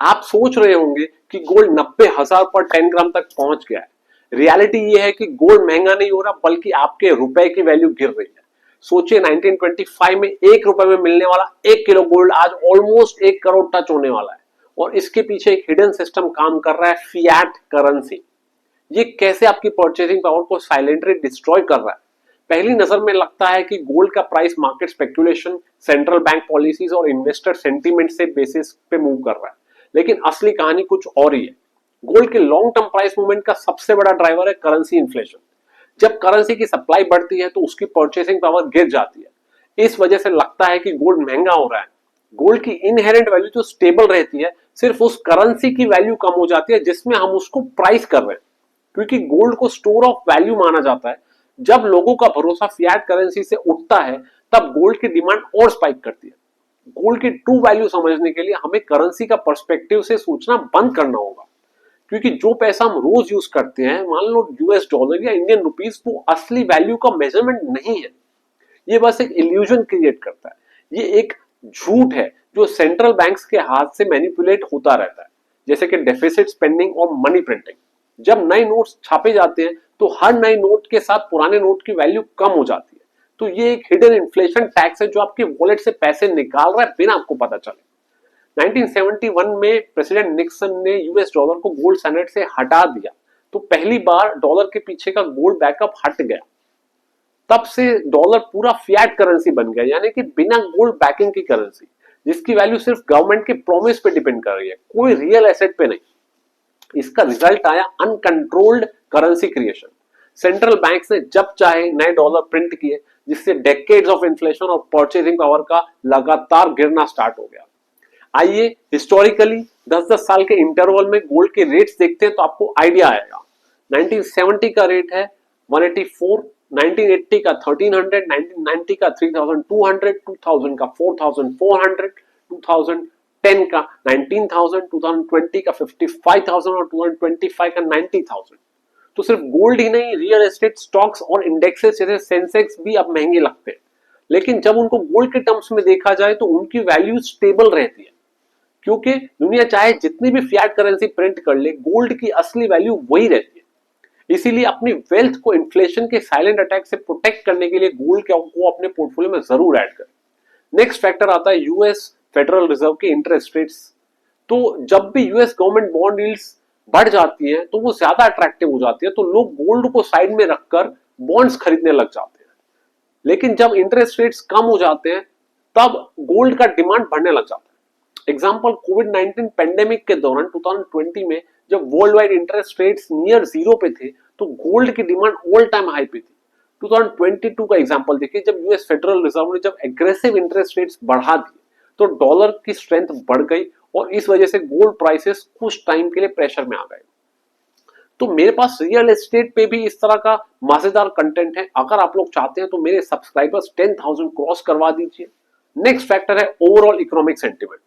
आप सोच रहे होंगे कि गोल्ड 90,000 पर 10 ग्राम तक पहुंच गया है। रियलिटी ये है कि गोल्ड महंगा नहीं हो रहा, बल्कि आपके रुपए की वैल्यू गिर रही है। सोचिए 1925 में 1 रुपए में मिलने वाला 1 किलो गोल्ड आज ऑलमोस्ट 1 करोड़ टच होने वाला है। और इसके पीछे एक हिडन सिस्टम काम कर रहा है, फिएट करेंसी। ये कैसे आपकी परचेसिंग पावर को साइलेंटली डिस्ट्रॉय कर रहा है। पहली नजर में लगता है कि गोल्ड का price market speculation, central bank policies और इन्वेस्टर सेंटीमेंट से बेसिस पे मूव कर रहा है, लेकिन असली कहानी कुछ और ही है। गोल्ड के लॉन्ग टर्म प्राइस मूवमेंट का सबसे बड़ा ड्राइवर है करेंसी इन्फ्लेशन। जब करेंसी की सप्लाई बढ़ती है तो उसकी परचेसिंग पावर गिर जाती है। इस वजह से लगता है कि गोल्ड महंगा हो रहा है। गोल्ड की इनहेरेंट वैल्यू जो स्टेबल रहती है, सिर्फ उस करेंसी की वैल्यू कम हो जाती है जिसमें हम उसको प्राइस कर रहे हैं। क्योंकि गोल्ड को स्टोर ऑफ वैल्यू माना जाता है, जब लोगों का भरोसा फिएट करेंसी से उठता है तब गोल्ड की डिमांड और स्पाइक करती है। गोल्ड की ट्रू वैल्यू समझने के लिए हमें करेंसी का पर्सपेक्टिव से सोचना बंद करना होगा। क्योंकि जो पैसा हम रोज यूज करते हैं, मान लो यूएस डॉलर या इंडियन रुपीस, वो असली वैल्यू का मेजरमेंट नहीं है। ये बस एक इल्यूजन क्रिएट करता है। ये एक झूठ है जो सेंट्रल बैंक्स के हाथ से मैनिपुलेट होता रहता है, जैसे कि डेफिसिट स्पेंडिंग और मनी प्रिंटिंग। जब नए नोट्स छापे जाते हैं तो हर नए नोट के साथ पुराने नोट की वैल्यू कम हो जाती है। तो ये एक हिडन इन्फ्लेशन टैक्स है जो आपके वॉलेट से पैसे निकाल रहा है बिना आपको पता चले। 1971 में प्रेसिडेंट निक्सन ने यूएस डॉलर को गोल्ड स्टैंडर्ड से हटा दिया, तो पहली बार डॉलर के पीछे का गोल्ड बैकअप हट गया। तब से डॉलर पूरा फिएट करेंसी बन गया, यानी कि बिना गोल्ड बैकिंग की करेंसी, जिसकी वैल्यू सिर्फ गवर्नमेंट के प्रॉमिस पे डिपेंड कर रही है, कोई रियल एसेट पे नहीं। इसका रिजल्ट आया uncontrolled currency creation. Central banks ने जब चाहे नए डॉलर प्रिंट किए, जिससे डेकेड्स ऑफ इन्फ्लेशन और परचेजिंग पावर का लगातार गिरना स्टार्ट हो गया। आइए हिस्टोरिकली 10-10 साल के इंटरवल में गोल्ड के रेट्स देखते हैं तो आपको आइडिया आएगा। 1970 का रेट है 184, 1980 का 1300, 1990 का 3200, 2000 का 4400, 2010 का 19000, 2020 का 55000 और 2025 का 90000। तो सिर्फ गोल्ड ही नहीं, रियल एस्टेट, स्टॉक्स और इंडेक्सेस जैसे सेंसेक्स भी अब महंगे लगते हैं। लेकिन जब उनको गोल्ड के टर्म्स में देखा जाए तो उनकी वैल्यू स्टेबल रहती है, क्योंकि दुनिया चाहे जितनी भी फिएट करेंसी प्रिंट कर ले, गोल्ड की असली वैल्यू वही रहती है। इसीलिए अपनी वेल्थ को इन्फ्लेशन के साइलेंट अटैक से प्रोटेक्ट करने के लिए गोल्ड को अपने पोर्टफोलियो में जरूर ऐड करें। नेक्स्ट फैक्टर आता है यूएस फेडरल रिजर्व के इंटरेस्ट रेट्स। तो जब भी यूएस गवर्नमेंट बॉन्ड यील्ड्स बढ़ जाती है तो वो ज्यादा अट्रैक्टिव हो जाती है, तो लोग गोल्ड को साइड में रखकर बॉन्ड्स खरीदने लग जाते हैं। लेकिन जब इंटरेस्ट रेट्स कम हो जाते हैं तब गोल्ड का डिमांड बढ़ने लग जाता है। एग्जांपल, कोविड-19 पेंडेमिक के दौरान 2020 में जब world wide interest rates near zero पे थे तो गोल्ड की डिमांड ऑल टाइम हाई पे थी। 2022 का एग्जांपल देखिए, जब यूएस फेडरल रिजर्व ने जब एग्रेसिव इंटरेस्ट रेट्स बढ़ा दिए तो डॉलर की स्ट्रेंथ बढ़ गई और इस वजह से गोल्ड प्राइसेस कुछ टाइम के लिए प्रेशर में आ गए। तो मेरे पास रियल एस्टेट पे भी इस तरह का मजेदार कंटेंट है। अगर आप लोग चाहते हैं तो मेरे सब्सक्राइबर्स 10,000 क्रॉस करवा दीजिए। नेक्स्ट फैक्टर है ओवरऑल इकोनॉमिक सेंटिमेंट।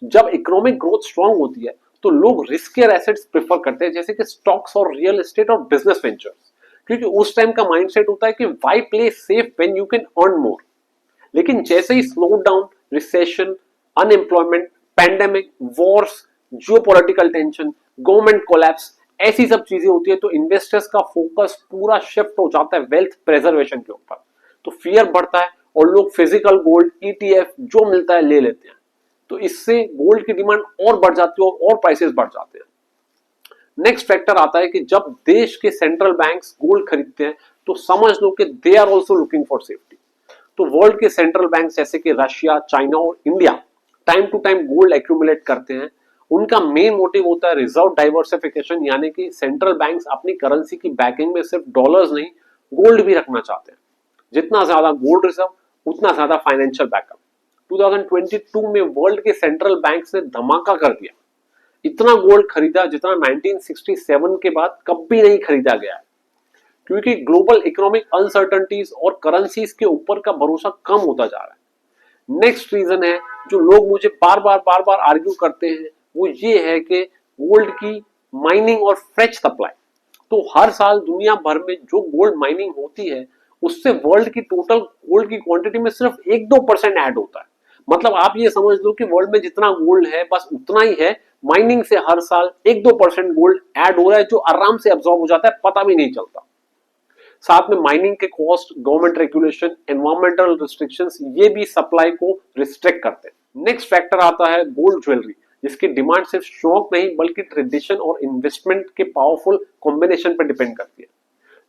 जब इकोनॉमिक ग्रोथ स्ट्रांग होती है तो लोग रिस्कियर एसेट्स प्रेफर करते हैं, जैसे कि स्टॉक्स और रियल एस्टेट और बिजनेस वेंचर्स, क्योंकि उस टाइम का माइंडसेट होता है कि why play safe when you can earn more. लेकिन जैसे ही slow down, recession, unemployment, pandemic, wars, geopolitical tension, government collapse, ऐसी सब चीजें होती है तो इन्वेस्टर्स का फोकस पूरा शिफ्ट हो जाता है वेल्थ प्रेजर्वेशन के ऊपर। तो फियर बढ़ता है और लोग फिजिकल गोल्ड, ईटीएफ जो मिलता है ले लेते हैं। तो इससे गोल्ड की डिमांड और बढ़ जाती है और प्राइसेस बढ़ जाते हैं। नेक्स्ट फैक्टर आता है कि जब देश के सेंट्रल बैंक्स गोल्ड खरीदते हैं तो समझ लो कि they are also looking for safety. तो वर्ल्ड के सेंट्रल बैंक जैसे कि रशिया, चाइना और India time to time gold accumulate करते हैं। उनका मेन मोटिव होता है रिजर्व डाइवर्सिफिकेशन, यानी कि सेंट्रल बैंक्स अपनी करेंसी की बैकिंग में सिर्फ डॉलर्स नहीं, गोल्ड भी रखना चाहते हैं। जितना ज्यादा गोल्ड रिजर्व उतना ज्यादा फाइनेंशियल बैकअप। 2022 में वर्ल्ड के सेंट्रल बैंक्स ने धमाका कर दिया। इतना गोल्ड खरीदा जितना 1967 के बाद कभी नहीं खरीदा गया है, क्योंकि ग्लोबल इकोनॉमिक अनसर्टेनिटीज और करेंसीज के ऊपर का भरोसा कम होता जा रहा है। नेक्स्ट रीजन है जो लोग मुझे बार बार आर्ग्यू करते हैं, वो ये है कि गोल्ड की माइनिंग और फ्रेश सप्लाई। तो हर साल दुनिया भर में जो गोल्ड माइनिंग होती है उससे वर्ल्ड की टोटल गोल्ड की क्वांटिटी में सिर्फ 1-2% ऐड होता है, मतलब आप ये समझ लो कि वर्ल्ड में जितना गोल्ड है बस उतना ही है, माइनिंग से हर साल 1-2% गोल्ड ऐड हो रहा है जो आराम से अब्सॉर्ब हो जाता है, पता भी नहीं चलता। साथ में माइनिंग के cost, government regulation, environmental restrictions ये भी सप्लाई को रिस्ट्रिक्ट करते हैं। नेक्स्ट फैक्टर आता है गोल्ड ज्वेलरी, जिसकी डिमांड सिर्फ शौक नहीं बल्कि ट्रेडिशन और इन्वेस्टमेंट के पावरफुल कॉम्बिनेशन पर डिपेंड करती है।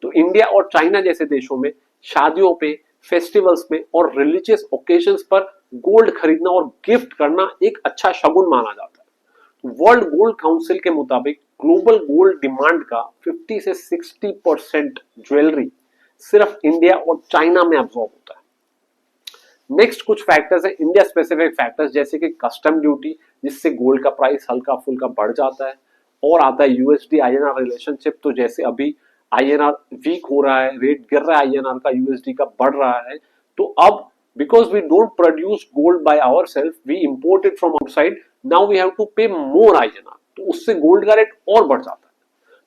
तो इंडिया और चाइना जैसे देशों में शादियों पे, फेस्टिवल्स में और रिलीजियस ओकेजन्स पर गोल्ड खरीदना और गिफ्ट करना एक अच्छा शगुन माना जाता है। वर्ल्ड गोल्ड काउंसिल के मुताबिक ग्लोबल गोल्ड डिमांड का 50 से 60% ज्वेलरी सिर्फ इंडिया और चाइना में अब्सॉर्ब होता है। नेक्स्ट कुछ फैक्टर्स है इंडिया स्पेसिफिक फैक्टर्स, जैसे कि कस्टम ड्यूटी जिससे गोल्ड का प्राइस हल्का फुल्का बढ़ जाता है, और आता है यूएसडी आईएनआर रिलेशनशिप। तो जैसे अभी आईएनआर वीक हो रहा है, रेट गिर रहा है आईएनआर का, यूएसडी का बढ़ रहा है, तो अब because we don't produce gold by ourselves, we import it from outside, now we have to pay more INR, तो उससे गोल्ड का रेट और बढ़ जाता है।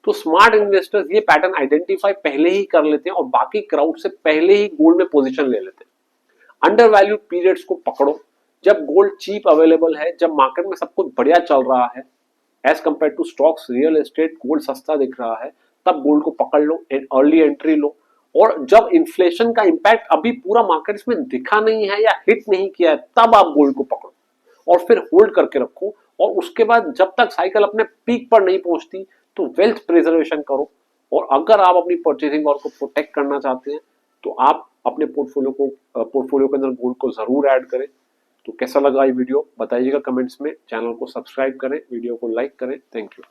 तो स्मार्ट इन्वेस्टर्स ये पैटर्न आइडेंटिफाई पहले ही कर लेते हैं और बाकी क्राउड से पहले ही गोल्ड में पोजीशन ले लेते हैं। अंडर वैल्यूड पीरियड्स को पकड़ो, जब गोल्ड चीप अवेलेबल है, जब मार्केट में सब कुछ बढ़िया चल रहा है, as compared to stocks, real estate, gold सस्ता दिख रहा है, तब गोल्ड को पकड़ लो, अर्ली एंट्री लो। और जब इन्फ्लेशन का इंपैक्ट अभी पूरा मार्केट में दिखा नहीं है या हिट नहीं किया है, तब आप गोल्ड को पकड़ो और फिर होल्ड करके रखो। और उसके बाद जब तक साइकिल अपने पीक पर नहीं पहुंचती तो वेल्थ प्रिजर्वेशन करो। और अगर आप अपनी परचेसिंग पावर को प्रोटेक्ट करना चाहते हैं तो आप अपने पोर्टफोलियो के अंदर गोल्ड को जरूर ऐड करें। तो कैसा लगा ये वीडियो बताइएगा कमेंट्स में, चैनल को सब्सक्राइब करें, वीडियो को लाइक करें। Thank you.